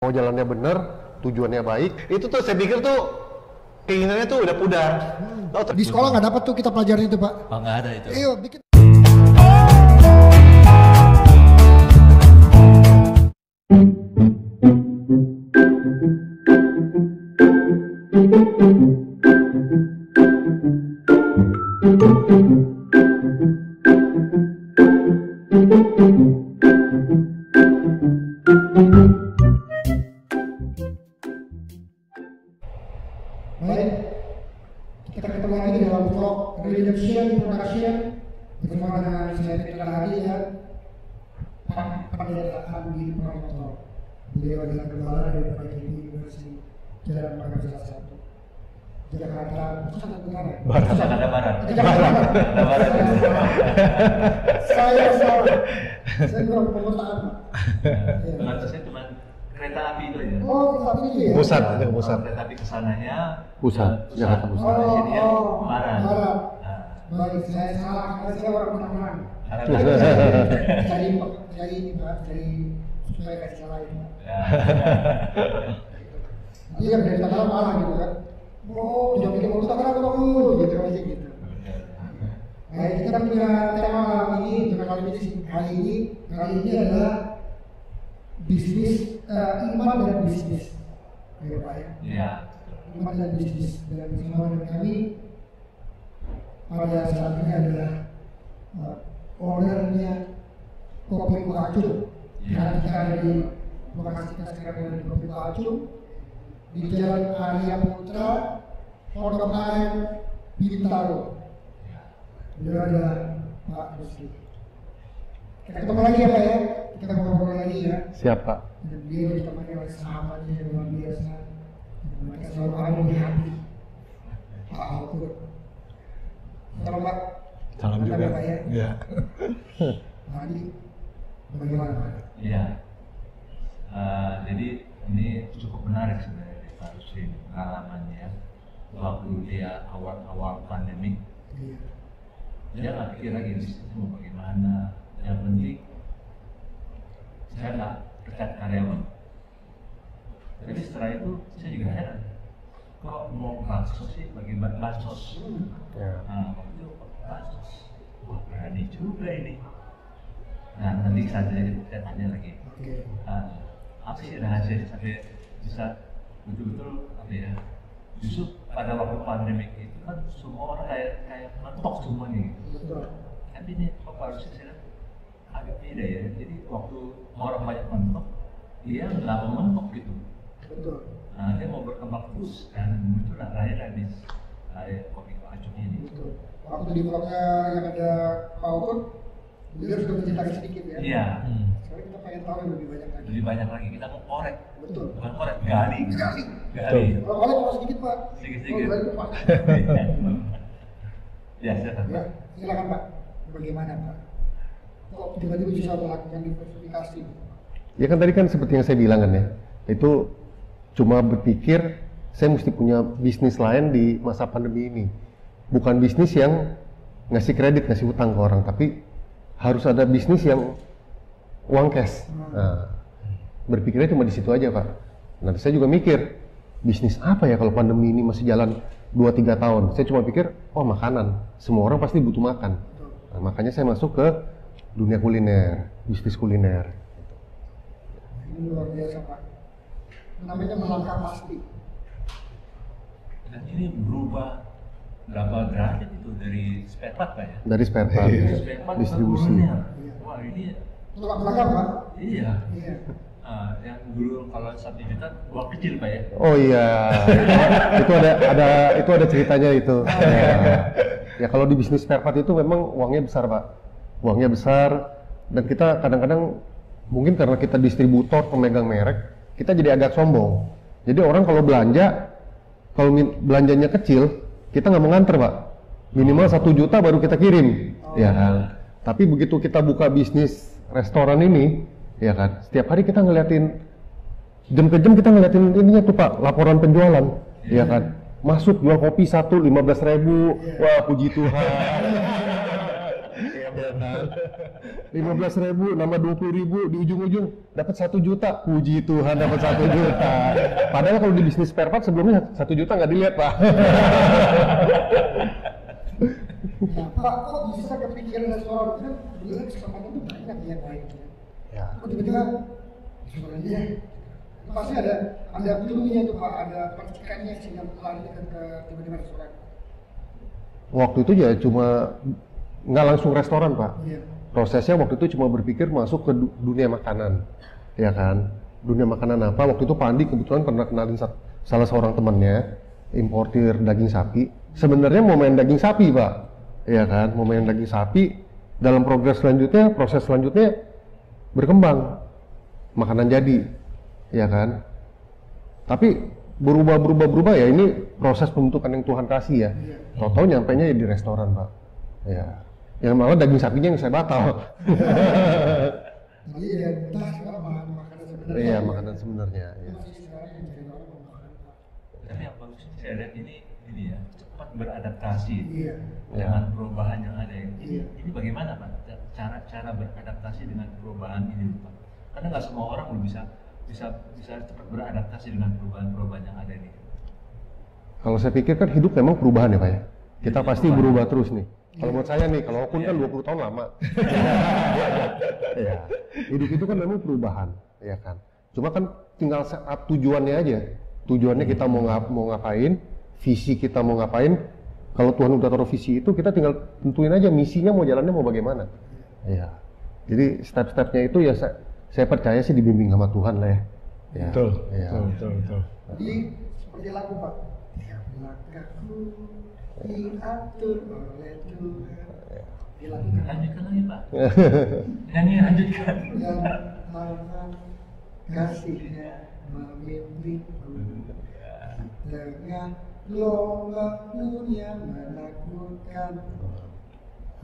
mau jalannya bener, tujuannya baik, itu tuh saya pikir tuh keinginannya tuh udah pudar. Di sekolah nggak dapat tuh kita pelajarin itu, Pak. Oh, nggak ada itu. Iya, bikin. Baik, kita ketemu lagi dalam vlog Redemption Production bersama dengan saya Petra Hadi ya, Pak Pendeta Andi Pranoto. Beliau adalah gembala dari PKI University Jalan Pagarasa 1, Jakarta Pusat atau Utara? Barat. Jakarta Barat. Jakarta Barat. Saya salah. Saya kurang pemetaan. Barat saya cuma kereta api itu aja. Oh, tapi itu ya? Pusat, itu ke pusat. Kereta api kesananya Pusat, Jakarta Pusat. Sininya Oh, Barat. Barat. Nah, Baik, saya salah karena saya orang Pekalongan. Dari supaya kasih salah itu. ya. Jadi kan dari Tangerang marah gitu kan. Oh, jangan bikin urus Tangerang dong, gitu aja gitu. Nah, kita punya tema kali ini adalah bisnis, iman dan bisnis. Ya, Pak ya. Iya. Iman dan bisnis, dan bersama dengan kami pada saat ini adalah ownernya Kopi Kuacung. Karena kita ada di lokasi kita sekarang ada di Kopi Kuacung di Jalan Arya Putra, Pondok Aren, Bintaro. Beliau adalah Pak Rusdi. Kita ketemu lagi ya Pak ya, kita ngobrol lagi ya. Siapa? Dan dia ditemani oleh sahabatnya yang luar biasa. Mereka selalu ada di hati. Pak Alkur. Salam Pak. Salam Mantap juga. ya, Pak ya. Iya. Pak Adi, bagaimana Pak? Iya. Jadi ini cukup menarik sebenarnya dari Pak Rusdi pengalamannya waktu dia awal-awal pandemi. Iya. Dia nggak pikir lagi bisnisnya mau bagaimana. Yang penting saya nggak pecat karyawan. Tapi setelah itu saya juga heran. Kok mau bansos sih bagi bansos? Ya. Nah, waktu itu bansos. Wah, berani juga ini. Nah, nanti saya tanya lagi. Oke. Apa sih rahasia sampai bisa betul-betul apa ya? Justru pada waktu pandemi itu kan semua orang kayak mentok semua nih. Betul. Tapi ini kok harusnya saya lihat agak beda ya. Jadi waktu orang banyak mentok, dia nggak mau mentok gitu. Betul. Nah, dia mau berkembang terus dan muncullah lahirlah bisnis Kopi Kuacung ini. Betul. Waktu di vlognya yang ada Pak Alkur, beliau sudah menceritakan sedikit ya. Iya. Sekarang kita pengen tahu yang lebih banyak lagi. Lebih banyak lagi kita mau korek. Betul. Bukan korek, gali. Gali. Gali. Kalau boleh cuma sedikit Pak. Sedikit-sedikit. Oh, gali, Pak. Ya, silakan. Ya, silakan Pak. Bagaimana Pak? Kok tiba-tiba bisa melakukan diversifikasi? Ya kan tadi kan seperti yang saya bilang kan ya, itu cuma berpikir saya mesti punya bisnis lain di masa pandemi ini. Bukan bisnis yang ngasih kredit, ngasih utang ke orang, tapi harus ada bisnis yang uang cash. Nah, berpikirnya cuma di situ aja Pak. Nanti saya juga mikir, bisnis apa ya kalau pandemi ini masih jalan 2-3 tahun. Saya cuma pikir, oh makanan, semua orang pasti butuh makan. Nah, makanya saya masuk ke dunia kuliner, bisnis kuliner. Ini luar biasa Pak. Namanya melangkah pasti. Dan ini berubah berapa derajat itu dari spare part Pak ya? Dari spare part, Spare part distribusi. turunnya. Wah ini Untuk belakang Pak. iya. Iya. Yang dulu kalau 1 juta uang kecil Pak ya? Oh iya, itu ada ceritanya itu. Ya kalau di bisnis spare part itu memang uangnya besar Pak, uangnya besar dan kita kadang-kadang mungkin karena kita distributor pemegang merek, kita jadi agak sombong. Jadi orang kalau belanja, kalau belanjanya kecil, kita nggak mau nganter Pak, minimal 1 juta baru kita kirim, ya kan. Tapi begitu kita buka bisnis restoran ini, ya kan, setiap hari kita ngeliatin jam ke jam kita ngeliatin ininya tuh Pak, laporan penjualan, ya kan. Masuk jual kopi 1 15.000, wah puji Tuhan. Ya Ya kan? 15.000, nambah 20.000, di ujung-ujung dapat 1 juta. Puji Tuhan dapat 1 juta. Padahal kalau di bisnis spare part sebelumnya 1 juta nggak dilihat, Pak. Nah, Pak, kok bisa kepikiran restoran itu? Dulu kesempatan itu banyak yang lain. Ya. Kok tiba-tiba restoran dia? Pasti ada clue-nya tuh Pak, ada percikannya sehingga lari ke tiba-tiba restoran. Waktu itu ya cuma nggak langsung restoran, Pak. Iya. Prosesnya waktu itu cuma berpikir masuk ke dunia makanan, ya kan? Dunia makanan apa? Waktu itu Pak Andi kebetulan pernah kenalin salah seorang temannya, importir daging sapi. Sebenarnya mau main daging sapi, Pak, ya kan? Mau main daging sapi. Dalam proses selanjutnya berkembang, makanan jadi, ya kan? Tapi berubah ya, ini proses pembentukan yang Tuhan kasih ya. Tau-tau nyampainya ya di restoran, Pak. Ya. Yang malah daging sapinya yang saya batal. Jadi ya entah sekarang makanan sebenarnya. Iya, makanan sebenarnya. Ya. Masih sekarang yang jadi orang mau makan. Tapi yang bagus saya lihat ini ya cepat beradaptasi Iya. dengan perubahan yang ada ini. Iya. Ini bagaimana Pak cara beradaptasi dengan perubahan ini Pak? Karena nggak semua orang bisa cepat beradaptasi dengan perubahan yang ada ini. Kalau saya pikir kan hidup memang perubahan ya, Pak ya. Kita Hidup pasti perubahan. berubah terus nih. Kalau buat saya nih, kalau Okun kan 20 tahun lama. Ya. Hidup itu kan memang perubahan, ya kan. Cuma kan tinggal set up tujuannya aja. Tujuannya kita mau ngapain, visi kita mau ngapain. Kalau Tuhan udah taruh visi itu, kita tinggal tentuin aja misinya mau jalannya mau bagaimana. Ya. Jadi step-stepnya itu ya saya percaya sih dibimbing sama Tuhan lah ya. Ya. Betul, Ya. betul. Jadi seperti lagu Pak. Tiap langkahku diatur oleh Tuhan. Dilakukan. Lanjutkan lagi Pak. Nyanyi lanjutkan. Yang maha kasihnya memimpinku dengan gelombang yang menakutkan.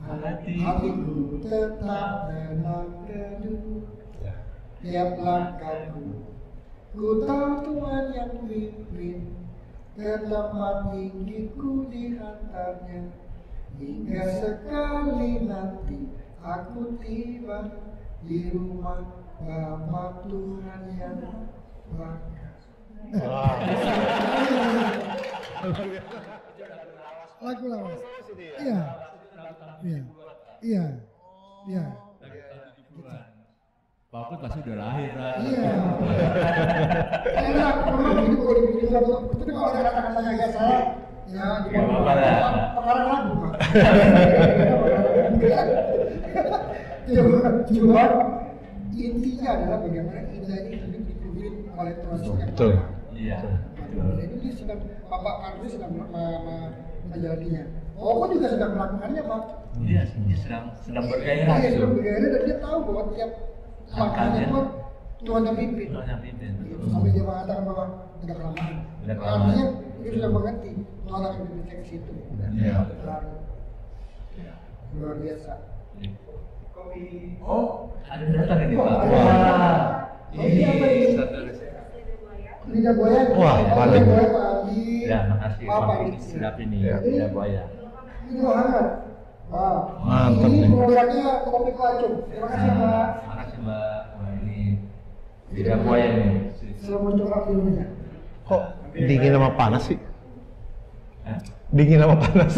Hatiku tetap tenang teduh. Tiap langkahku ku tahu Tuhan yang pimpin. Ke tempat tinggiku dihantarnya. Hingga sekali nanti aku tiba di rumah Bapa Tuhan yang bangga. Lagu lawas. Iya. Iya. Pak Okun pasti udah lahir kan? Iya. Enak, memang ini kalau dibikin lagu, itu kalau ada kata-katanya agak salah, ya Nggak apa-apa lah. pengarang lagu Pak. Cuma intinya adalah bagaimana kita ini hidup dipimpin oleh Tuhan yang Betul. Iya. Jadi dia sedang, Bapak Kardi sedang menjalaninya. Okun juga sedang melakukannya Pak. Dia sedang bergairah Iya, itu. sedang bergairah dan dia tahu bahwa tiap langkahnya pun Tuhan yang pimpin. Tuhan yang pimpin. Sampai dia mengatakan bahwa tidak kelamaan. Tidak kelamaan. Artinya dia sudah mengerti Tuhan akan pimpin ke situ. Iya. Luar biasa. Oh, ada datang ini Pak. Wah. Wah. Ini apa ini? Lidah buaya. Wah, paling. Lidah buaya Pak Adi. Ya, makasih Apa Pak. ini? Sedap ini. Ya. Lidah buaya. Ini loh hangat. Wah. Mantap Ini nih. produknya kopi kelacung. Terima kasih Pak. Makasih Mbak. Wah ini lidah buaya nih. Selamat mencoba filmnya. Kok dingin sama panas sih? Hah? Dingin sama panas.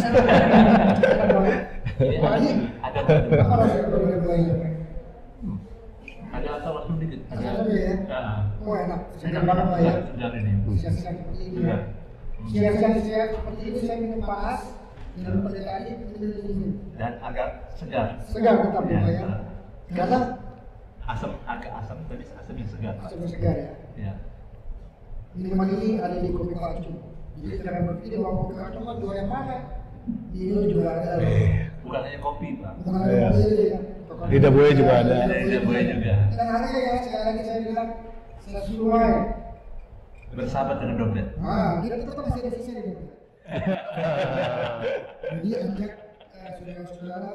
Ini Pak Adi, ada apa rasanya lidah buaya? ada atau langsung dikit. Ada apa ya? Nah, Oh enak. saya Sedang banget Pak ya. Sedap ini. Siang-siang seperti ini Iya. ya. Siang-siang saya seperti ini saya minum panas dan pendeta ini minum dingin. Dan agak segar. Segar tetap Ya, ya. Karena agak asam tapi asam yang segar Pak. asam segar ya. Ya. Minuman ini ada di kopi kalacung. Jadi jangan berpikir bahwa kopi kalacung kan jual yang mana. Ini juga ada. Bukan hanya kopi Pak. Bukan ada Iya. kopi aja ya. Lidah buaya juga ada. Lidah buaya juga. Dan harga ya sekali lagi saya bilang sesuai. Bersahabat dengan dompet. Kita tetap masih ada sisa di kopi. Jadi ajak saudara-saudara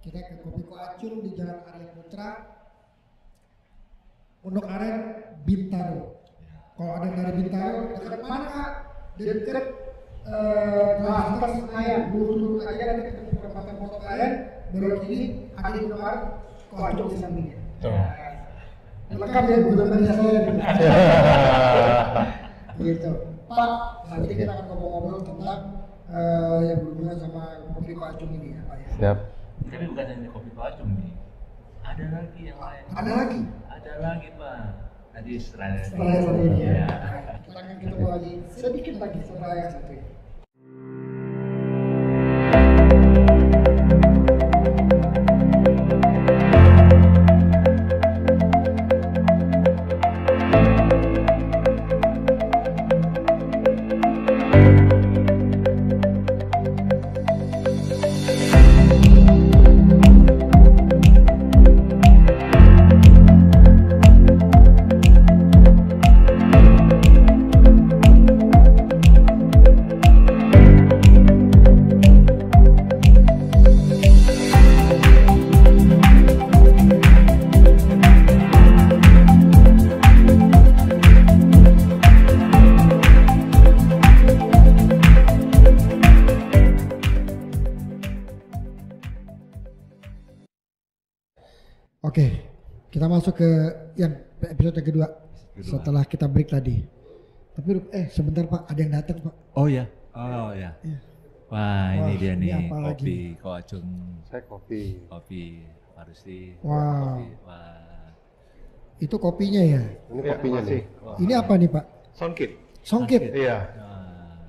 kita ke Kopi Kalacung di Jalan Arya Putra, Pondok Aren, Bintaro. Kalau ada dari Bintaro, dekat mana Kak? Dekat Kelantan Senayan. Dulu aja nanti ketemu perempatan Pondok Aren, belok kiri, ada di depan, kok acung di sampingnya. Tuh. Lengkap ya gubernur saya. Gitu. Pak, nanti kita akan ngobrol tentang yang berhubungan sama kopi kok acung ini ya Pak ya. Siap. Tapi bukan hanya kopi Pacung nih. Ada lagi yang lain. Ada lagi? Ada lagi Pak. Tadi setelah ini ya. ya. Kita akan ketemu lagi sedikit lagi setelah yang satu ini. Oke, kita masuk ke yang episode kedua setelah kita break tadi. Tapi sebentar Pak, ada yang datang Pak. Oh ya. Oh ya. Iya. Wah, ini dia ini nih apa kopi lagi? Koacung. Saya kopi. Kopi Parusi. Wow. Kopi. Wah. Itu kopinya ya. Ini kopinya nih. Ini apa nih Pak? Soundkit. Songkit. Iya. Wah.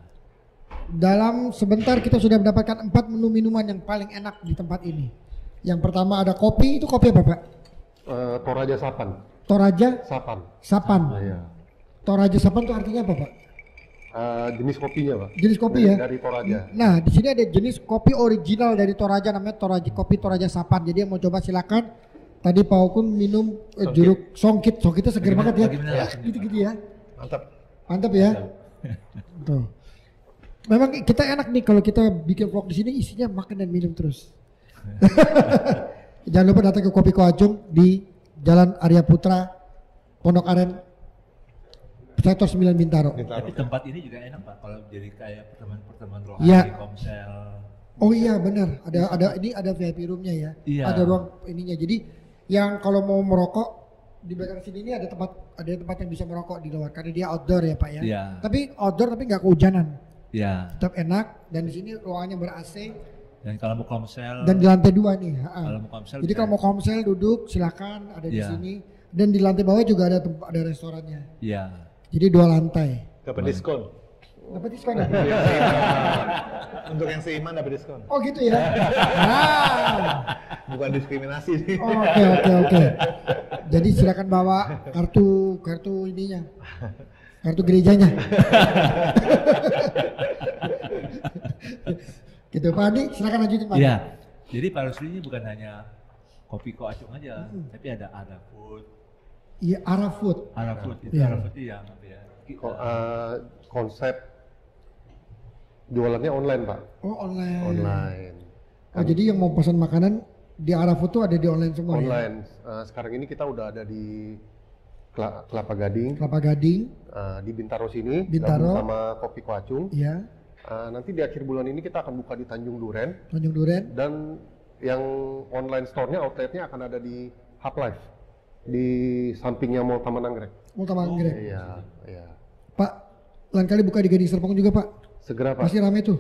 Dalam sebentar kita sudah mendapatkan 4 menu minuman yang paling enak di tempat ini. Yang pertama ada kopi, itu kopi apa Pak? Toraja Sapan. Toraja Sapan. Sapan. Iya. Toraja Sapan itu artinya apa Pak? Jenis kopinya, Pak. Jenis kopi dari, ya? Dari Toraja. Nah, di sini ada jenis kopi original dari Toraja namanya kopi Toraja Sapan. Jadi yang mau coba silakan. Tadi Pak Okun minum jeruk songkit. Songkitnya seger banget ya. Bagaimana? Gitu-gitu ya. Mantap. Mantap ya. Tuh. Memang kita enak nih kalau kita bikin vlog di sini isinya makan dan minum terus. Jangan lupa datang ke Kopi Koacung di Jalan Arya Putra, Pondok Aren, Sektor 9 Bintaro. Tapi tempat ini juga enak Pak kalau jadi kayak pertemuan rohani, Iya. komsel. Oh iya benar, ada VIP roomnya ya. Iya. Ada ruang ininya. Jadi yang kalau mau merokok di belakang sini ini ada tempat yang bisa merokok di luar karena dia outdoor ya Pak ya. Iya. Tapi outdoor tapi nggak kehujanan. Iya. Tetap enak dan di sini ruangannya ber AC Dan kalau mau komsel. dan di lantai 2 nih. Kalau mau komsel. Jadi bisa. kalau mau komsel duduk silakan ada di Iya. sini dan di lantai bawah juga ada restorannya. Iya. Jadi 2 lantai. Dapat diskon. Dapat diskon ya? Untuk yang seiman dapat diskon. Oh gitu ya. Nah. Bukan diskriminasi sih. Oke. Jadi silakan bawa kartu ininya. Kartu gerejanya. Gitu Pak Andi, silakan lanjutin Pak. Iya. Jadi Parusi ini bukan hanya kopi Koacung aja, tapi ada Arafood. Iya, Arafood. Arafood itu Iya. Arafood itu yang apa ya? Konsep jualannya online, Pak. Oh online. Online. Oh jadi yang mau pesan makanan di Arafood tuh ada di online semua ya? Online. Sekarang ini kita udah ada di Kelapa Gading, Kelapa Gading, di Bintaro sini, Bintaro. gabung sama Kopi Koacung. iya, Nanti di akhir bulan ini kita akan buka di Tanjung Duren, Tanjung Duren. dan yang online store-nya, outletnya akan ada di Hub Life di sampingnya Mall Taman Anggrek. Mau tambah anggrek. Iya, iya. Pak, lain kali buka di Gading Serpong juga Pak. Segera, Pak. Pasti rame tuh.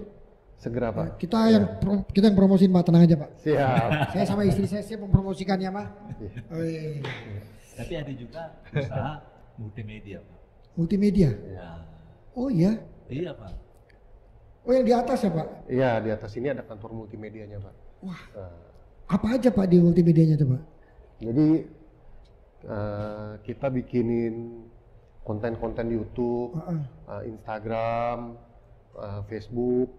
Segera, Pak. Kita yang promosiin Pak, tenang aja Pak. Siap. Saya sama istri saya siap mempromosikannya Pak. Iya. Tapi ada juga usaha multimedia Pak. Multimedia. Ya. Oh iya. Iya Pak. Oh yang di atas ya Pak. Iya, di atas ini ada kantor multimedianya, Pak. Wah, Nah, apa aja Pak di multimedianya tuh Pak? jadi kita bikinin konten-konten di YouTube, Instagram, Facebook,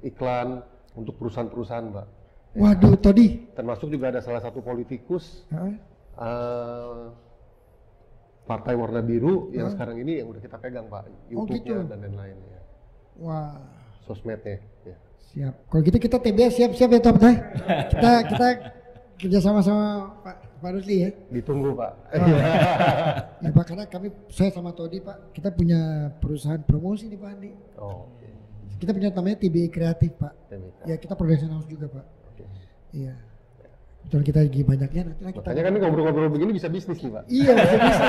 iklan untuk perusahaan-perusahaan, Pak. Waduh, Todi. Termasuk juga ada salah satu politikus Heeh. Partai Warna Biru yang sekarang ini yang udah kita pegang, Pak, YouTube-nya gitu. dan lain-lain ya. Wah, Sosmednya ya. siap. Kalau gitu kita TBS siap-siap ya Top. Kita kerja sama Pak Rusli ya. Ditunggu, Pak. Ya Pak, karena saya sama Todi Pak, kita punya perusahaan promosi nih Pak Andi. Oh, oke. Kita punya namanya TBI Kreatif Pak. TBI. Ya kita production house juga Pak. Oke. Iya. Betul, kita lagi banyaknya nanti kita. Makanya kan ngobrol-ngobrol begini bisa bisnis nih Pak. Iya, bisa.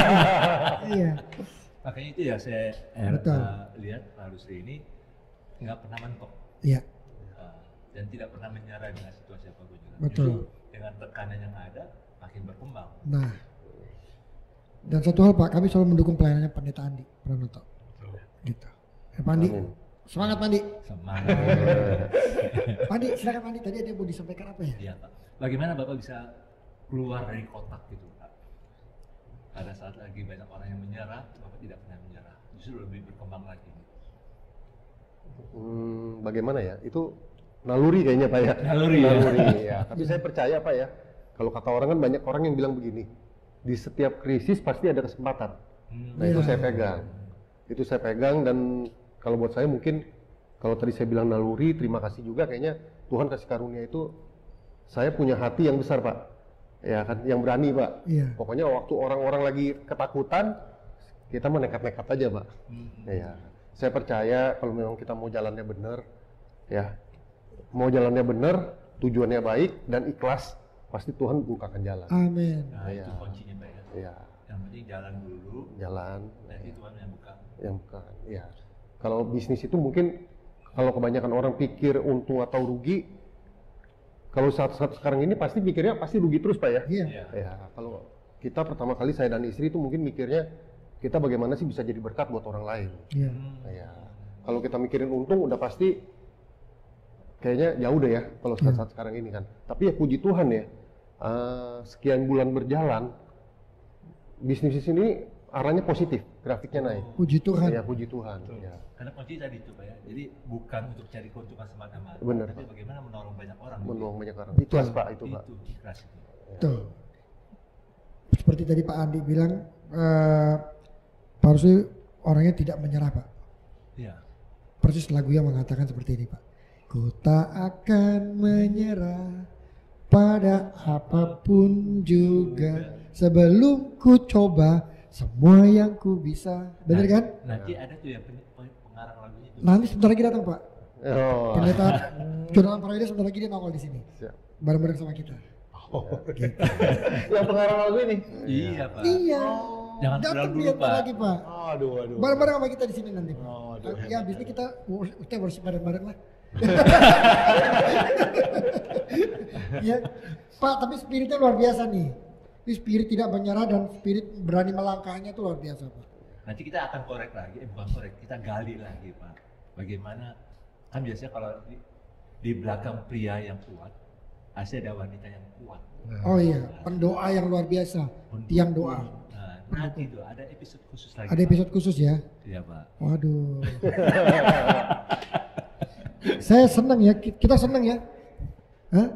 Iya. Makanya itu ya saya Betul. lihat Pak Rusli ini nggak pernah mentok. Iya. Dan tidak pernah menyerah dengan situasi apapun juga. Betul. Justru dengan tekanan yang ada makin berkembang. Nah. Dan satu hal Pak, kami selalu mendukung pelayanannya Pendeta Andi Pranoto. Gitu. Pak Andi, Amin. semangat Pak Andi. Semangat. Pak Andi, silakan Pak Andi. Tadi ada yang mau disampaikan apa ya? Iya Pak. Bagaimana Bapak bisa keluar dari kotak gitu Pak? Pada saat lagi banyak orang yang menyerah, Bapak tidak pernah menyerah. Justru lebih berkembang lagi. Bagaimana ya? Itu naluri kayaknya Pak ya. Naluri ya. Ya. Tapi saya percaya Pak ya. Kalau kata orang kan banyak orang yang bilang begini. Di setiap krisis pasti ada kesempatan. Nah itu saya pegang. Itu saya pegang dan kalau buat saya mungkin kalau tadi saya bilang naluri, terima kasih juga kayaknya Tuhan kasih karunia itu saya punya hati yang besar Pak. Ya kan, yang berani Pak. Iya. Pokoknya waktu orang-orang lagi ketakutan, kita mau nekat-nekat aja Pak. Ya, saya percaya kalau memang kita mau jalannya benar, ya mau jalannya benar, tujuannya baik dan ikhlas, pasti Tuhan bukakan jalan. Amin. Nah Iya. itu kuncinya Pak ya. Ya, Yang penting jalan dulu, jalan. nanti Tuhan yang buka. Yang bukan. Ya, kalau bisnis itu mungkin kalau kebanyakan orang pikir untung atau rugi, kalau saat sekarang ini pasti pikirnya pasti rugi terus Pak ya. Iya. Iya. Ya, kalau kita pertama kali saya dan istri itu mungkin mikirnya kita bagaimana sih bisa jadi berkat buat orang lain. Iya. Ya, kalau kita mikirin untung udah pasti kayaknya jauh deh ya kalau saat sekarang ini kan. Tapi ya puji Tuhan ya, sekian bulan berjalan, bisnis di sini arahnya positif, grafiknya naik. Puji Tuhan. Ya puji Tuhan. Ya. Karena kunci tadi itu Pak ya. Jadi bukan untuk cari keuntungan semata-mata, Benar, tapi Pak. bagaimana menolong banyak orang. Menolong banyak orang. Ikhlas Pak itu Pak. Itu ikhlas itu. Betul. Seperti tadi Pak Andi bilang, Pak Rusli orangnya tidak menyerah Pak. Iya. Persis lagu yang mengatakan seperti ini Pak. Ku tak akan menyerah pada apapun juga sebelum ku coba semua yang ku bisa. Bener kan? Nanti ada tuh yang pengarang lagunya itu. Nanti sebentar lagi datang Pak. Oh. Pendeta Jonathan Prayoga sebentar lagi dia nongol di sini. Siap. Bareng-bareng sama kita. Oh, yang pengarang lagu ini. Iya Pak. Iya. Jangan Datang pulang dulu dia ntar Pak. lagi Pak. Aduh. Bareng-bareng sama kita di sini nanti Pak. Aduh, Ya abis ini kita worship bareng-bareng lah. Ya, Pak, tapi spiritnya luar biasa nih. Ini spirit tidak menyerah dan spirit berani melangkahnya itu luar biasa Pak. Nanti kita akan korek lagi, bukan korek, kita gali lagi Pak. Bagaimana, kan biasanya kalau di belakang pria yang kuat, pasti ada wanita yang kuat. Oh iya, pendoa yang luar biasa, tiang doa. Nah, nanti itu ada episode khusus lagi. Ada episode khusus ya. Iya Pak. Waduh. Saya senang ya, kita senang ya. Hah?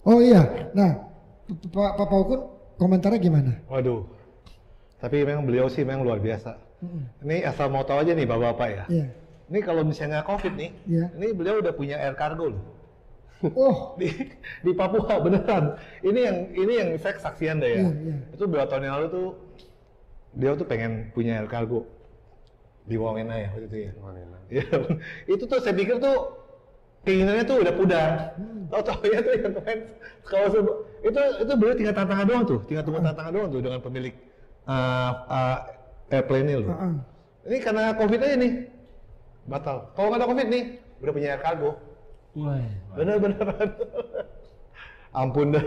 Oh iya, nah Pak Paukun komentarnya gimana? Waduh. Tapi memang beliau sih memang luar biasa. Ini asal mau tahu aja nih bapak-bapak ya. Iya. Ini kalau misalnya COVID nih, Iya. ini beliau udah punya air cargo loh. Oh, di Papua beneran. Ini yang saya kesaksian deh ya. Iya, iya. Itu 2 tahun yang lalu tuh dia tuh pengen punya air cargo di Wamena ya waktu itu ya. Wamena. Iya. Itu tuh saya pikir tuh keinginannya tuh udah pudar. Tahu-tahunya tuh yang kemarin kalau itu beliau tinggal tantangan doang tuh, tinggal tunggu tantangan doang tuh dengan pemilik airplane ini loh. Ini karena COVID aja nih batal. Kalau nggak ada COVID nih udah punya air cargo. Wah. Bener-bener. Ampun dah.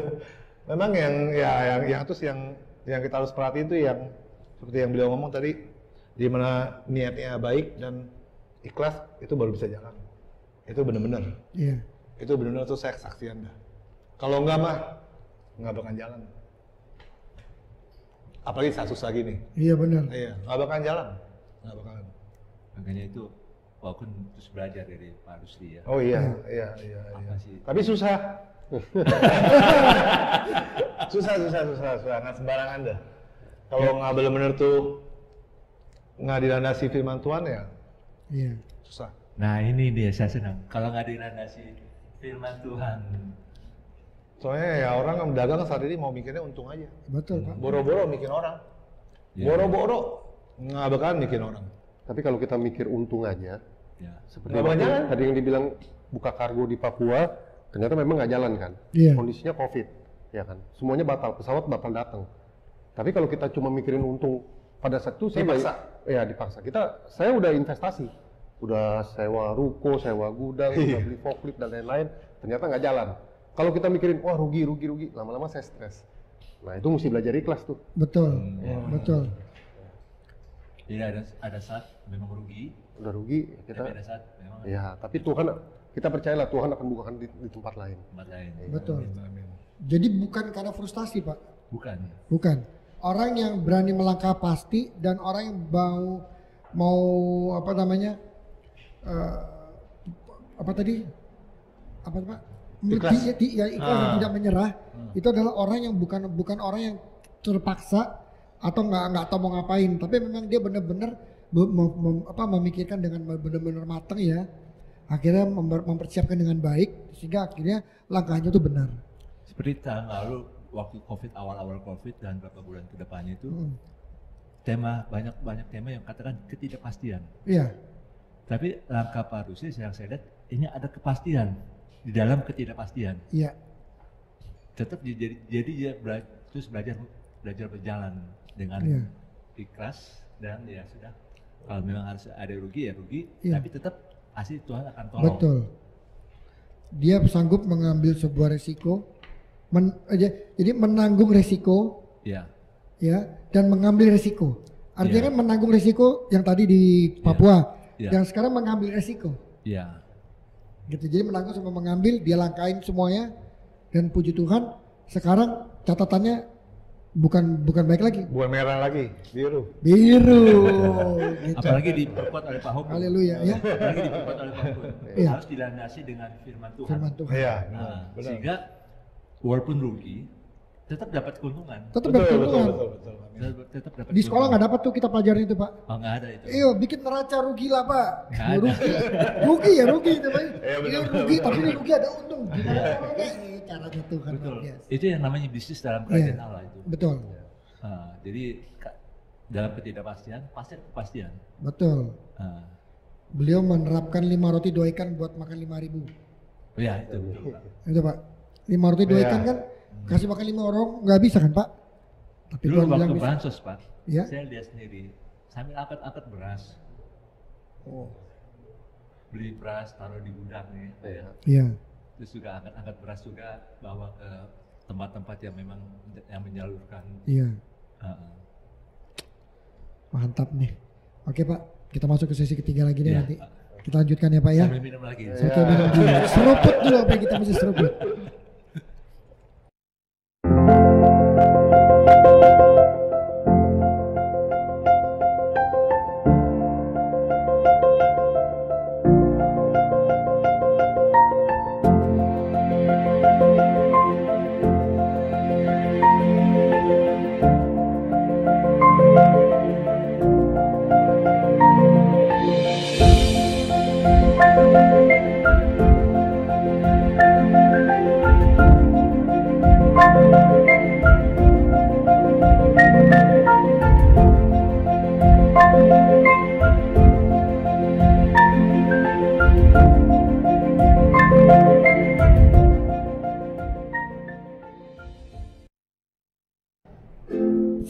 Memang yang terus yang kita harus perhatiin tuh yang seperti yang beliau ngomong tadi, di mana niatnya baik dan ikhlas itu baru bisa jalan. Itu bener-bener. iya. Itu bener-bener tuh saya kesaksian dah. Kalau enggak mah nggak bakal jalan. Apalagi saat susah gini. Iya benar. Iya, nggak bakalan jalan. Nggak bakalan. Makanya itu walaupun terus belajar dari Pak Rusli ya. Oh iya. Apa sih? Tapi susah. susah. Nggak sembarangan dah. Kalau nggak bener-bener tuh nggak dilandasi firman Tuhan ya Iya. susah. Nah ini dia saya senang. Kalau nggak dilandasi firman Tuhan, Soalnya ya orang yang dagang saat ini mau mikirnya untung aja. Betul Pak. Boro-boro bikin orang. Ya. Boro-boro nggak bakalan bikin orang. Tapi kalau kita mikir untung aja, ya. seperti Nggak waktu banyak kan? tadi yang dibilang buka kargo di Papua, ternyata memang nggak jalan kan. Iya. Kondisinya COVID, ya kan. Semuanya batal, pesawat batal datang. Tapi kalau kita cuma mikirin untung pada saat itu dipaksa. Saya udah investasi, udah sewa ruko, sewa gudang, udah beli forklift dan lain-lain. Ternyata nggak jalan. Kalau kita mikirin wah rugi, lama-lama saya stres. Nah itu mesti belajar ikhlas tuh. Betul, betul. Jadi ada saat memang rugi. Udah rugi kita. Tapi ada saat memang. Ya, tapi Tuhan, kita percayalah Tuhan akan bukakan di tempat lain. Tempat lain. Betul. Jadi bukan karena frustasi Pak. Bukan. Orang yang berani melangkah pasti dan orang yang mau apa namanya apa tadi apa Pak? Ikhlas. Ikhlas dan tidak menyerah. Itu adalah orang yang bukan orang yang terpaksa atau nggak tahu mau ngapain, tapi memang dia benar-benar memikirkan dengan benar-benar matang ya. Akhirnya mempersiapkan dengan baik sehingga akhirnya langkahnya itu benar. Seperti tahun lalu waktu COVID, awal-awal COVID dan beberapa bulan ke depannya itu banyak tema yang katakan ketidakpastian. Iya. Tapi langkah Pak Rusli yang saya lihat ini ada kepastian di dalam ketidakpastian. Iya. Tetap jadi dia belajar berjalan dengan ikhlas dan ya sudah. Kalau memang harus ada rugi ya rugi, tapi tetap pasti Tuhan akan tolong. Betul. Dia sanggup mengambil sebuah resiko, jadi menanggung resiko, ya, dan mengambil resiko. Artinya kan menanggung resiko yang tadi di Papua, yang sekarang mengambil resiko. Iya. Gitu. Jadi menanggung sama mengambil, dia langkain semuanya, dan puji Tuhan sekarang catatannya bukan baik lagi. Bukan merah lagi, biru. Gitu. Apalagi diperkuat oleh Pak Hopo. Haleluya ya. Apalagi diperkuat oleh Pak Hopo. Harus dilandasi dengan firman Tuhan. Iya. Sehingga walaupun rugi, tetap dapat keuntungan. Tetap dapat keuntungan. Tetap dapat. Di sekolah nggak dapat tuh kita pelajarin itu Pak. Oh nggak ada itu. Iya, bikin neraca rugi lah Pak. Nggak ada. Rugi itu Pak. Rugi tapi ini rugi ada untung. Gimana caranya? Caranya Tuhan. Betul. Itu yang namanya bisnis dalam kerajaan Allah itu. Betul. Jadi dalam ketidakpastian pasti ada kepastian. Betul. Beliau menerapkan 5 roti 2 ikan buat makan 5.000. Ya itu betul Pak. Itu Pak. 5 roti 2 ikan kan kasih makan 5 orang nggak bisa kan Pak? Tapi dulu Tuhan bilang waktu bisa. bansos Pak, Ya. saya lihat sendiri sambil angkat-angkat beras. Beli beras taruh di gudang nih. Iya. Terus juga angkat-angkat beras juga bawa ke tempat-tempat yang memang yang menyalurkan. Iya. Mantap nih. Oke Pak, kita masuk ke sesi ketiga lagi nih nanti. Pak. Kita lanjutkan ya Pak ya. Sambil minum lagi. Oke, minum dulu. Seruput dulu apa yang kita mesti seruput.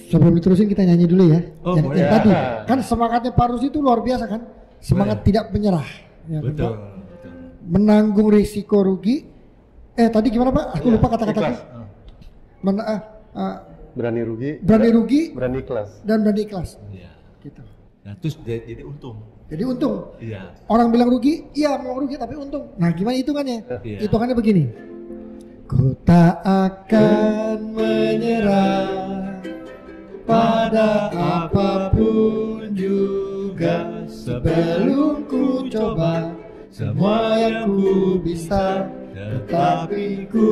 Sebelum diterusin kita nyanyi dulu ya. Yang tadi kan semangatnya Pak Rusli itu luar biasa kan. Semangat tidak menyerah. Ya, Betul. Menanggung risiko rugi. Tadi gimana Pak? Aku lupa kata-katanya. Berani rugi, berani ikhlas. Dan berani ikhlas. Iya. Gitu. Nah, terus jadi untung. Jadi untung. Iya. Orang bilang rugi, iya memang rugi tapi untung. Nah gimana hitungannya? Iya. Hitungannya begini. Ku tak akan menyerah pada apapun juga sebelum ku coba semua yang ku bisa, tetapi ku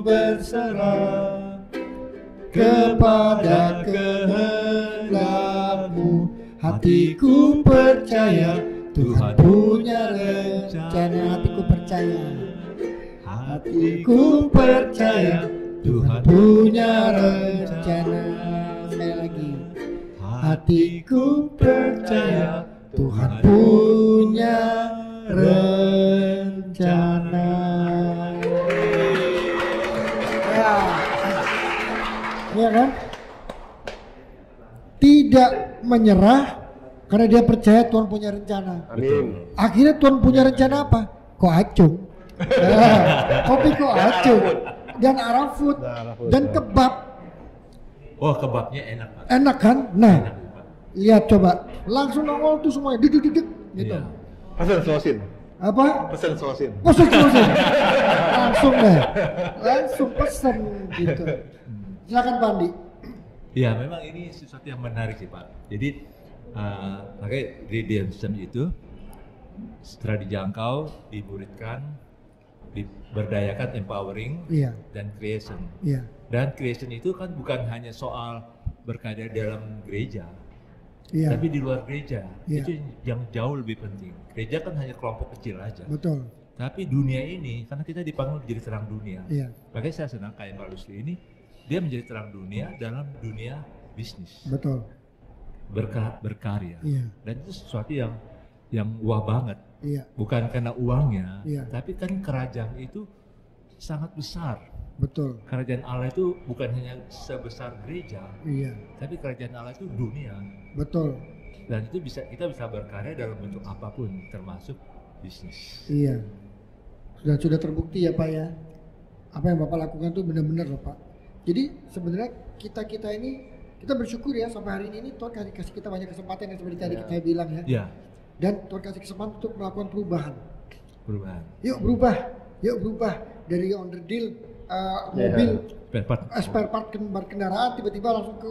berserah kepada kehendak-Mu. Hatiku percaya Tuhan punya rencana. Hatiku percaya. Hatiku percaya Tuhan punya rencana. Sekali lagi. Hatiku percaya Tuhan punya rencana. kan? Tidak menyerah karena dia percaya Tuhan punya rencana. Amin. Akhirnya Tuhan punya rencana apa? Kok acung. Kopi kok acung. Dan Arafood. Dan kebab. Oh, kebabnya enak Pak. Enak kan? Nah, Enak, Pak. lihat coba. Langsung nongol tuh semuanya. Duduk gitu. Iya. Pesan sosin. Apa? Pesan sosin. Pesan. Langsung deh. Langsung pesan gitu. Silakan Pak Andi. Ya, memang ini sesuatu yang menarik sih Pak. Jadi makanya redemption itu setelah dijangkau, dimuridkan, diberdayakan, empowering, Iya. dan creation. Iya. Dan creation itu kan bukan hanya soal berkarya dalam gereja, Iya. tapi di luar gereja. Iya. Itu yang jauh lebih penting. Gereja kan hanya kelompok kecil aja. Betul. Tapi dunia ini, karena kita dipanggil menjadi terang dunia. Iya. Makanya saya senang kayak Pak Lusli ini, dia menjadi terang dunia dalam dunia bisnis. Betul. Berkarya. Iya. Dan itu sesuatu yang wah banget. Iya. Bukan karena uangnya, Iya. tapi kan kerajaan itu sangat besar. Betul. Kerajaan Allah itu bukan hanya sebesar gereja, Iya. tapi kerajaan Allah itu dunia. Betul. Dan itu kita bisa berkarya dalam bentuk apapun, termasuk bisnis. Iya. Sudah terbukti ya Pak ya. Apa yang Bapak lakukan tuh benar-benar loh Pak. Jadi sebenarnya kita ini kita bersyukur ya sampai hari ini Tuhan kasih kita banyak kesempatan yang seperti tadi kita bilang ya. Ya, Dan Tuhan kasih kesempatan untuk melakukan perubahan. perubahan. Yuk berubah dari on the deal mobil spare part kendaraan tiba-tiba langsung ke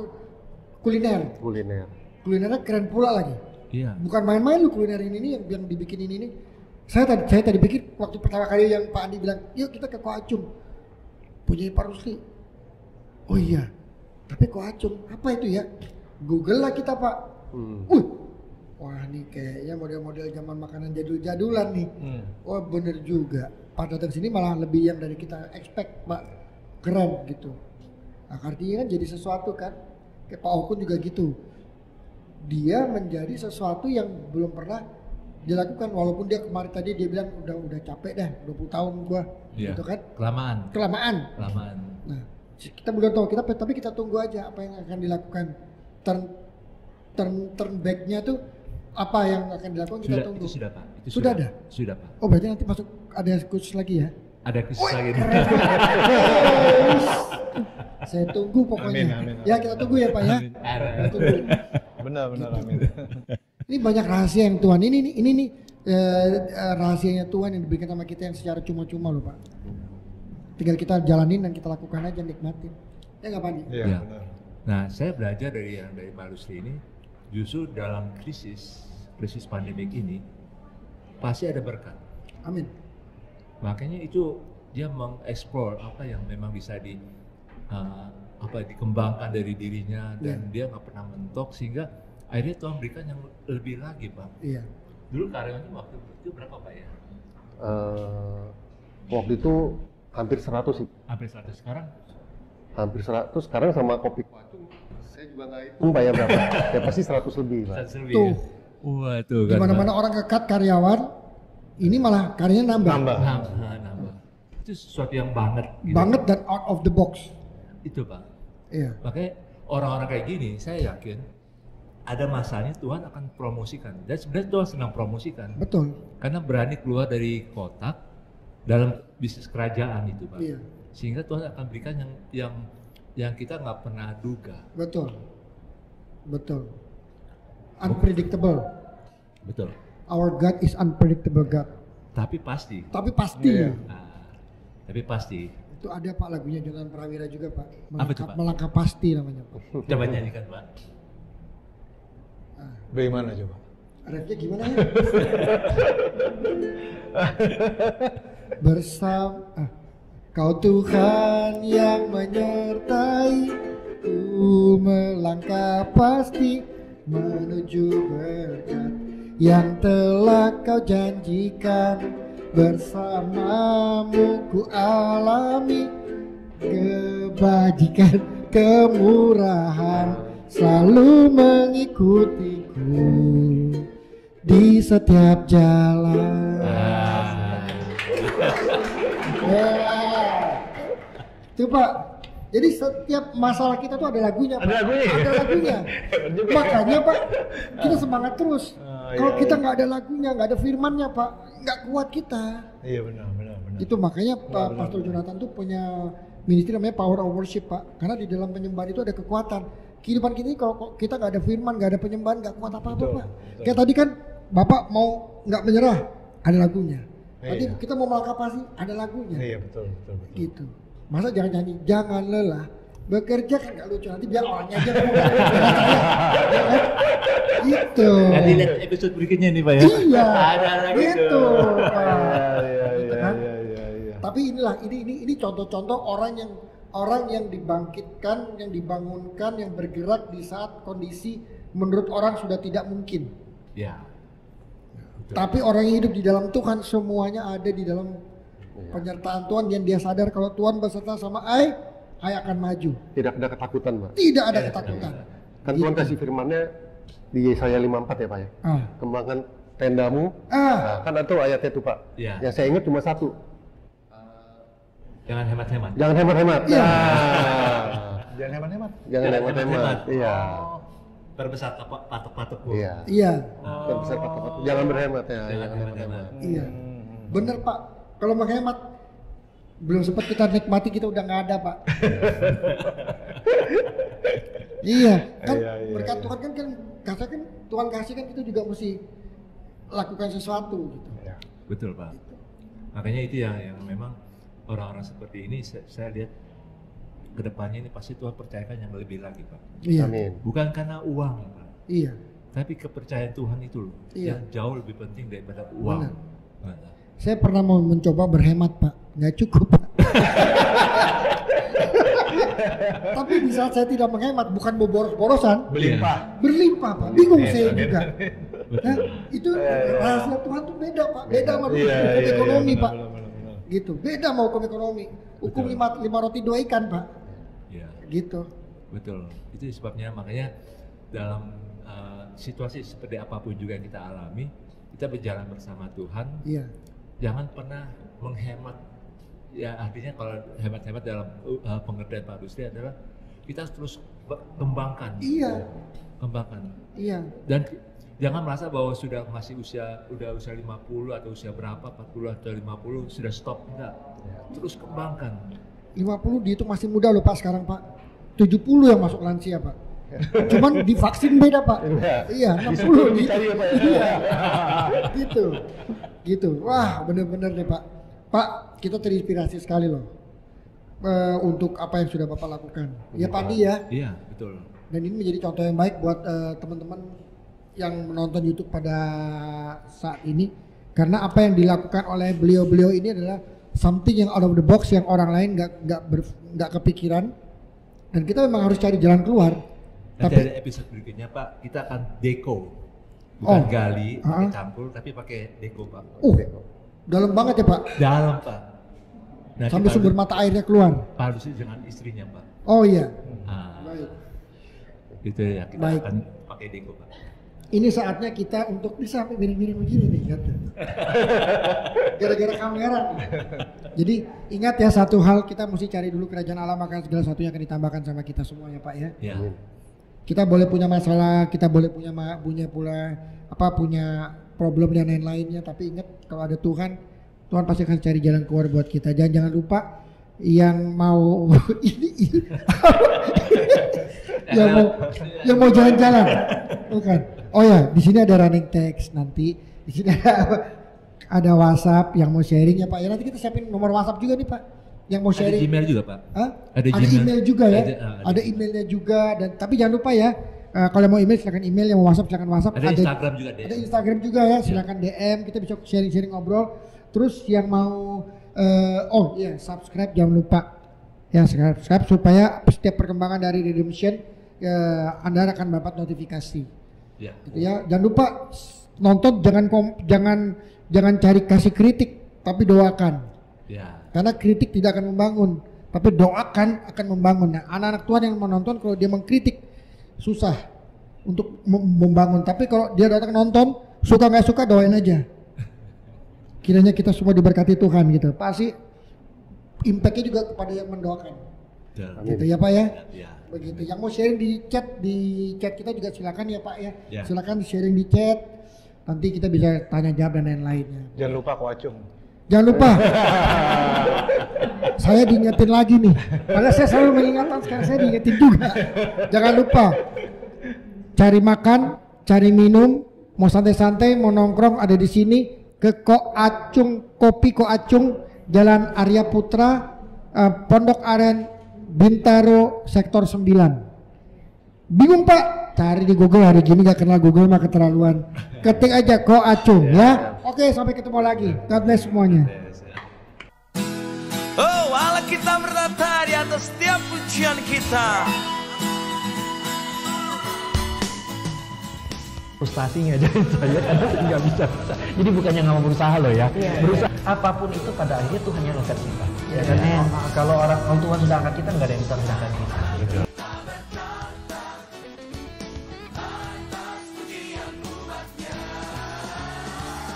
kuliner. Kulinernya keren pula lagi. Iya. Bukan main-main lu kuliner ini yang dibikin ini. Saya tadi pikir waktu pertama kali yang Pak Andi bilang, yuk kita ke Koacung. Punya Pak Rusli. Oh iya, tapi Koacung apa itu ya? Google lah kita Pak. Wah ini kayaknya model-model zaman makanan jadul-jadulan nih. Wah bener juga. Pada datang sini malah lebih yang dari kita expect Pak. Keren gitu. Nah artinya kan jadi sesuatu kan. Kayak Pak Okun juga gitu. Dia menjadi sesuatu yang belum pernah dilakukan, walaupun dia kemarin tadi dia bilang udah capek dah 20 tahun gua gitu kan. Kelamaan. Nah, kita belum tahu tapi kita tunggu aja apa yang akan dilakukan. Turn back-nya tuh apa yang akan dilakukan kita tunggu. Itu sudah Pak. Sudah ada? Sudah Pak. Oh berarti nanti masuk ada khusus lagi ya? Ada khusus lagi. Saya tunggu pokoknya. Amin. Ya kita tunggu ya Pak ya. Kita tunggu. Benar, amin. Ini banyak rahasia yang Tuhan ini nih rahasianya Tuhan yang diberikan sama kita yang secara cuma-cuma loh Pak. Tinggal kita jalanin dan kita lakukan aja, nikmatin. Ya nggak Pak? Iya, Ya. benar. Nah, saya belajar dari Pak Lusli ini, justru dalam krisis pandemik ini pasti ada berkat. Amin. Makanya itu dia mengeksplor apa yang memang bisa dikembangkan dari dirinya dan dia nggak pernah mentok sehingga akhirnya Tuhan berikan yang lebih lagi Pak. Iya. Dulu karyawannya waktu itu berapa Pak ya? Waktu itu hampir 100 sih. Hampir 100 sekarang? Hampir 100 sekarang sama kopi Koacung. Saya juga nggak hitung Pak ya berapa. Ya pasti 100 lebih Pak. 100 lebih Tuh. ya? Wah tuh kan. Di mana-mana orang ngekat karyawan, ini malah karyanya nambah. Nambah. Itu sesuatu yang banget. Gitu. Banget dan out of the box. Itu Pak. Iya. Makanya orang-orang kayak gini, saya yakin ada masanya Tuhan akan promosikan. Dan sebenarnya Tuhan senang promosikan. Betul. Karena berani keluar dari kotak dalam bisnis kerajaan itu Pak. Iya. Sehingga Tuhan akan berikan yang kita nggak pernah duga. Betul. Unpredictable. Betul. Our God is unpredictable God. Tapi pasti. Tapi pasti. Iya. Tapi pasti. Itu ada Pak lagunya Jonathan Prawira juga Pak. Apa itu, Pak? Melangkah pasti namanya Pak. Coba nyanyikan Pak. Bagaimana coba? Refnya gimana ya? Bersama Kau Tuhan yang menyertai ku melangkah pasti menuju berkat yang telah Kau janjikan. Bersamamu ku alami kebajikan, kemurahan selalu mengikutiku di setiap jalan. Itu Pak, Jadi setiap masalah kita tuh ada lagunya, Pak. Ada lagunya. Ada lagunya. Juga. Makanya Pak, kita semangat terus. Kalau iya, kita iya. nggak ada lagunya, nggak ada firmannya Pak, nggak kuat kita. Iya benar. Itu makanya Pak Benar. Pastor Jonathan tuh punya ministry namanya Power of Worship Pak. Karena di dalam penyembahan itu ada kekuatan. Kehidupan kita ini kalau kita nggak ada firman, nggak ada penyembahan, nggak kuat apa-apa Betul, Pak. betul. Kayak tadi kan Bapak mau nggak menyerah, ada lagunya. Tadi Iya. kita mau melangkah pasti, ada lagunya. Iya betul. Gitu. Masa jangan nyanyi, jangan lelah bekerja kan nggak lucu, nanti biar orangnya aja ngomong, jangan saya. Ya kan? Gitu. Nanti lihat episode berikutnya nih Pak ya. Iya. Ada lagi Gitu. tuh. Pak. Iya. Gitu kan? Iya. Tapi inilah ini contoh-contoh orang yang dibangkitkan, yang dibangunkan, yang bergerak di saat kondisi menurut orang sudah tidak mungkin. Ya. Betul. Tapi orang yang hidup di dalam Tuhan semuanya ada di dalam penyertaan Tuhan, dan dia sadar kalau Tuhan beserta sama Ai akan maju. Tidak ada ketakutan, Pak. Tidak ada ketakutan. Kan Tuhan kasih firman-Nya di Yesaya 54 ya, Pak ya. Ah. Kembangkan tendamu. Ah. Nah, kan itu ayatnya tuh, Pak. Iya. Yang saya ingat cuma satu. Jangan hemat-hemat. Jangan hemat-hemat. Iya. Nah. Jangan hemat-hemat. Jangan hemat-hemat. Iya. Perbesar patok-patok. Iya. Iya, Terbesar patok-patok. Jangan berhemat ya. Jangan hemat-hemat. iya. Bener Pak. Kalau menghemat belum sempat kita nikmati, kita udah nggak ada Pak. Iya, kan Iya. berkat Tuhan kan kan Tuhan kasih kan kita juga mesti lakukan sesuatu gitu. Iya. Betul Pak. Makanya itu yang memang orang-orang seperti ini saya lihat kedepannya ini pasti Tuhan percayakan yang lebih lagi Pak. Iya, Amin. Bukan karena uang Pak, iya, tapi kepercayaan Tuhan itu loh Iya. yang jauh lebih penting daripada uang. Benar. Saya pernah mau mencoba berhemat Pak, nggak cukup Pak. Tapi di saat saya tidak menghemat, bukan mau boros-borosan, berlimpah Pak. Bingung saya juga. Nah, itu rahasia Tuhan tuh beda Pak, beda sama hukum ekonomi Pak. Benar. Gitu, beda sama hukum ekonomi. Hukum Betul. 5 roti 2 ikan Pak. Iya, Gitu. betul. Itu sebabnya makanya dalam situasi seperti apapun juga yang kita alami, kita berjalan bersama Tuhan. Iya. Jangan pernah menghemat. Ya artinya kalau hemat-hemat dalam pengertian Pak Rusdi adalah kita harus terus kembangkan. Iya. Kembangkan. Iya. Dan jangan merasa bahwa sudah masih usia 50 atau usia berapa, 40 atau 50 sudah stop. Enggak. Terus kembangkan. 50 dia itu masih muda loh Pak sekarang Pak. 70 yang masuk lansia Pak. Cuman divaksin beda Pak. Iya, 60 Dicari ya, Pak ya. Iya. Gitu. Gitu. Wah, bener-bener deh Pak. Pak, kita terinspirasi sekali loh. Untuk apa yang sudah Bapak lakukan. Ya Pak Andi ya. Iya, betul. Dan ini menjadi contoh yang baik buat teman-teman yang menonton YouTube pada saat ini, karena apa yang dilakukan oleh beliau-beliau ini adalah something yang out of the box yang orang lain nggak kepikiran, dan kita memang harus cari jalan keluar. Nanti Tapi ada episode berikutnya Pak, kita akan deko, bukan gali, pakai campur, tapi pakai deko Pak. dalam banget ya Pak, Dalam Pak. Nah, sampai sumber mata airnya keluar. Pak Rusdi dengan istrinya Pak. Oh iya. Ah, Baik. itu ya kita Baik. akan pakai deko Pak. Ini saatnya kita untuk bisa sampai miring-miring begini nih, lihat tuh. Gara-gara kamera. Jadi ingat ya, satu hal, kita mesti cari dulu kerajaan Allah, maka segala sesuatunya akan ditambahkan sama kita semua ya Pak ya. Ya. Kita boleh punya masalah, kita boleh punya punya problem dan lain-lainnya, tapi ingat kalau ada Tuhan, Tuhan pasti akan cari jalan keluar buat kita. Jangan lupa yang mau yang mau jalan-jalan, bukan? Oh ya, di sini ada running text nanti, di sini ada WhatsApp yang mau sharing ya Pak ya. Nanti kita siapin nomor WhatsApp juga nih Pak, yang mau sharing. Ada Gmail juga Pak. Hah? Ada Ada Gmail. email juga ya. Ada Emailnya juga, dan tapi jangan lupa ya, kalau mau email silakan email, yang mau WhatsApp silakan WhatsApp. Ada Instagram juga deh. Ada Instagram juga ya, silakan DM, kita bisa sharing-sharing ngobrol. Terus yang mau subscribe jangan lupa. Ya, subscribe supaya setiap perkembangan dari Redemption Anda akan dapat notifikasi. Ya. Gitu ya. Jangan lupa nonton, jangan cari kasih kritik, tapi doakan. Ya. Karena kritik tidak akan membangun, tapi doakan akan membangun. Nah, anak-anak Tuhan yang menonton kalau dia mengkritik susah untuk membangun. Tapi kalau dia datang nonton, suka nggak suka doain aja. Kiranya kita semua diberkati Tuhan gitu. Pasti impactnya juga kepada yang mendoakan. Betul. Gitu ya Pak ya. Ya. Begitu. Yang mau sharing di chat kita juga silakan ya Pak ya. Ya. Silakan sharing di chat. Nanti kita bisa tanya jawab dan lain-lainnya. Jangan lupa Koacung. Jangan lupa. Saya diingetin lagi nih. Padahal saya selalu mengingatkan, sekarang saya diingetin juga. Jangan lupa. Cari makan, cari minum, mau santai-santai, mau nongkrong ada di sini ke Koacung, Kopi Koacung, Jalan Arya Putra, Pondok Aren, Bintaro, Sektor 9. Bingung Pak? Cari di Google, hari gini gak kenal Google mah keterlaluan. Ketik aja Koacung ya. Oke, sampai ketemu lagi. God bless semuanya. Oh, Allah kita bertata di atas setiap pujian kita. Frustasinya jadi saya kadang nggak bisa. Jadi bukannya nggak mau berusaha loh ya. Berusaha apapun itu pada akhirnya Tuhan yang angkat kita. Ya kan? Kalau orang Tuhan sudah angkat kita nggak ada yang bisa mengangkat kita. Gitu.